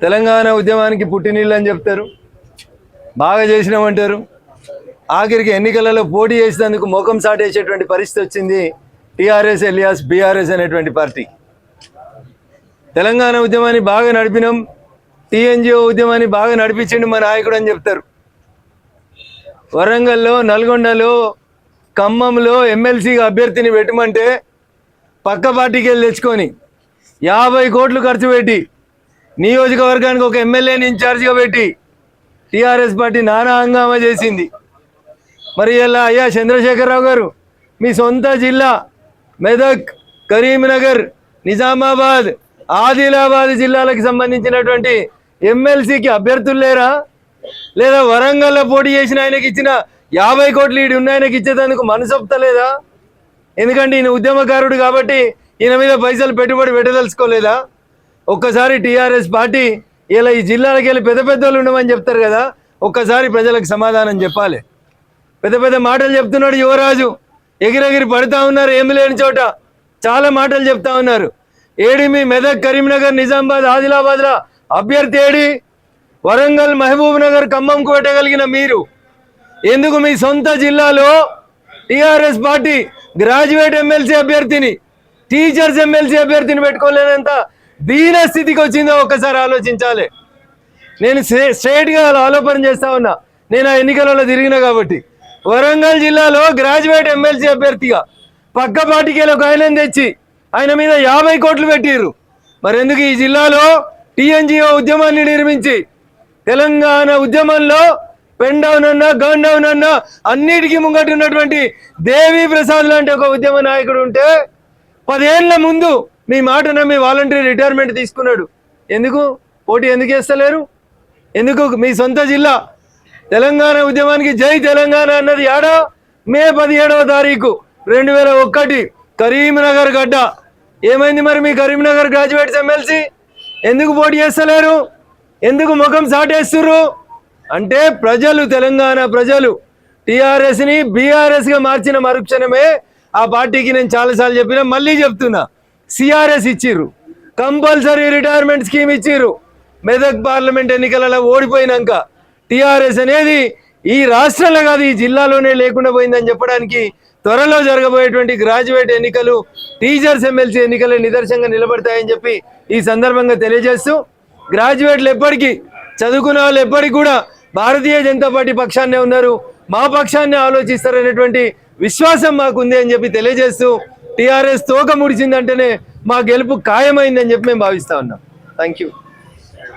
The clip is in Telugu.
తెలంగాణ ఉద్యమానికి పుట్టినీళ్ళు అని చెప్తారు, బాగా చేసినామంటారు. ఆఖరికి ఎన్నికలలో పోటీ చేసేందుకు ముఖం సాటేసేటువంటి పరిస్థితి వచ్చింది టీఆర్ఎస్ ఎలియాస్ బీఆర్ఎస్ అనేటువంటి పార్టీ. తెలంగాణ ఉద్యమాన్ని బాగా నడిపినాం, టీఎన్జిఓ ఉద్యమాన్ని బాగా నడిపించండి మా నాయకుడు అని చెప్తారు. వరంగల్లో, నల్గొండలో, ఖమ్మంలో ఎమ్మెల్సీగా అభ్యర్థిని పెట్టమంటే పక్క పార్టీకి వెళ్ళి తెచ్చుకొని 50 కోట్లు ఖర్చు పెట్టి నియోజకవర్గానికి ఒక ఎమ్మెల్యేని ఇన్ఛార్జిగా పెట్టి టీఆర్ఎస్ పార్టీ నానా హంగామా చేసింది. మరి ఇలా అయ్యా చంద్రశేఖరరావు గారు, మీ సొంత జిల్లా మెదక్, కరీంనగర్, నిజామాబాద్, ఆదిలాబాద్ జిల్లాలకు సంబంధించినటువంటి ఎమ్మెల్సీకి అభ్యర్థులు లేరా? లేదా వరంగల్లో పోటీ చేసిన ఆయనకి ఇచ్చిన 50 కోట్లు ఈడు ఉన్న ఆయనకి ఇచ్చేందుకు మనసొప్తలేదా? ఎందుకంటే ఈయన ఉద్యమకారుడు కాబట్టి ఈయన మీద పైసలు పెట్టుబడి పెట్టదలుచుకోలేదా? ఒక్కసారి టీఆర్ఎస్ పార్టీ ఇలా ఈ జిల్లాలకు వెళ్ళి పెద్ద పెద్దోళ్ళు ఉండమని చెప్తారు కదా, ఒక్కసారి ప్రజలకు సమాధానం చెప్పాలి. పెద్ద పెద్ద మాటలు చెప్తున్నాడు యువరాజు, ఎగిరెగిరి పడుతూ ఉన్నారు, ఏమి లేని చోట చాలా మాటలు చెప్తా ఉన్నారు. ఏడి మీ మెదక్, కరీంనగర్, నిజామాబాద్, ఆదిలాబాద్లో అభ్యర్థి ఏడి? వరంగల్, మహబూబ్ నగర్, ఖమ్మంకు పెట్టగలిగిన మీరు ఎందుకు మీ సొంత జిల్లాలో టీఆర్ఎస్ పార్టీ గ్రాడ్యుయేట్ ఎమ్మెల్సీ అభ్యర్థిని, టీచర్స్ ఎమ్మెల్సీ అభ్యర్థిని పెట్టుకోలేనంత దీన స్థితికి వచ్చిందో ఒక్కసారి ఆలోచించాలి. నేను స్ట్రైట్గా ఆలోచన చేస్తా ఉన్నా, నేను ఆ ఎన్నికలలో తిరిగినా కాబట్టి. వరంగల్ జిల్లాలో గ్రాడ్యుయేట్ ఎమ్మెల్సీ అభ్యర్థిగా పక్క పార్టీకి ఒక ఆయన తెచ్చి ఆయన మీద 50 కోట్లు పెట్టిర్రు. మరి ఎందుకు ఈ జిల్లాలో టీఎన్జిఓ ఉద్యమాన్ని నిర్మించి తెలంగాణ ఉద్యమంలో పెన్ డౌన్ అన్నా, గన్ డౌన్ అన్నా అన్నిటికీ ముంగటి ఉన్నటువంటి దేవి ప్రసాద్ లాంటి ఒక ఉద్యమ నాయకుడు ఉంటే 10 ఏళ్ల ముందు మీ మాట నమ్మి వాలంటరీ రిటైర్మెంట్ తీసుకున్నాడు. ఎందుకు పోటీ ఎందుకు వేస్తలేరు? ఎందుకు? మీ సొంత జిల్లా తెలంగాణ ఉద్యమానికి జై తెలంగాణ అన్నది ఏడా? మే 17వ తారీఖు 2001 కరీంనగర్ గడ్డ. ఏమైంది మరి మీ కరీంనగర్ గ్రాడ్యుయేట్స్ ఎమ్మెల్సీ? ఎందుకు పోటీ చేస్తలేరు? ఎందుకు ముఖం సాటేస్తుర్రు? అంటే ప్రజలు, తెలంగాణ ప్రజలు టీఆర్ఎస్ని బీఆర్ఎస్గా మార్చిన మరుక్షణమే ఆ పార్టీకి నేను చాలాసార్లు చెప్పినా, మళ్ళీ చెప్తున్నా, సిఆర్ఎస్ ఇచ్చిర్రు, కంపల్సరీ రిటైర్మెంట్ స్కీమ్ ఇచ్చిర్రు. మెదక్ పార్లమెంట్ ఎన్నికలలో ఓడిపోయినాక టీఆర్ఎస్ అనేది ఈ రాష్ట్రంలో కాదు ఈ జిల్లాలోనే లేకుండా పోయిందని చెప్పడానికి త్వరలో జరగబోయేటువంటి గ్రాడ్యుయేట్ ఎన్నికలు, టీచర్స్ ఎమ్మెల్సీ ఎన్నికలే నిదర్శనంగా నిలబడతాయని చెప్పి ఈ సందర్భంగా తెలియజేస్తూ, గ్రాడ్యుయేట్లు ఎప్పటికీ, చదువుకున్న వాళ్ళు ఎప్పటికి కూడా భారతీయ జనతా పార్టీ పక్షాన్నే ఉన్నారు, మా పక్షాన్ని ఆలోచిస్తారనేటువంటి విశ్వాసం మాకుంది అని చెప్పి తెలియజేస్తూ, టీఆర్ఎస్ తోక ముడిచిందంటేనే మా గెలుపు ఖాయమైందని చెప్పి మేము భావిస్తా ఉన్నాం. Thank you.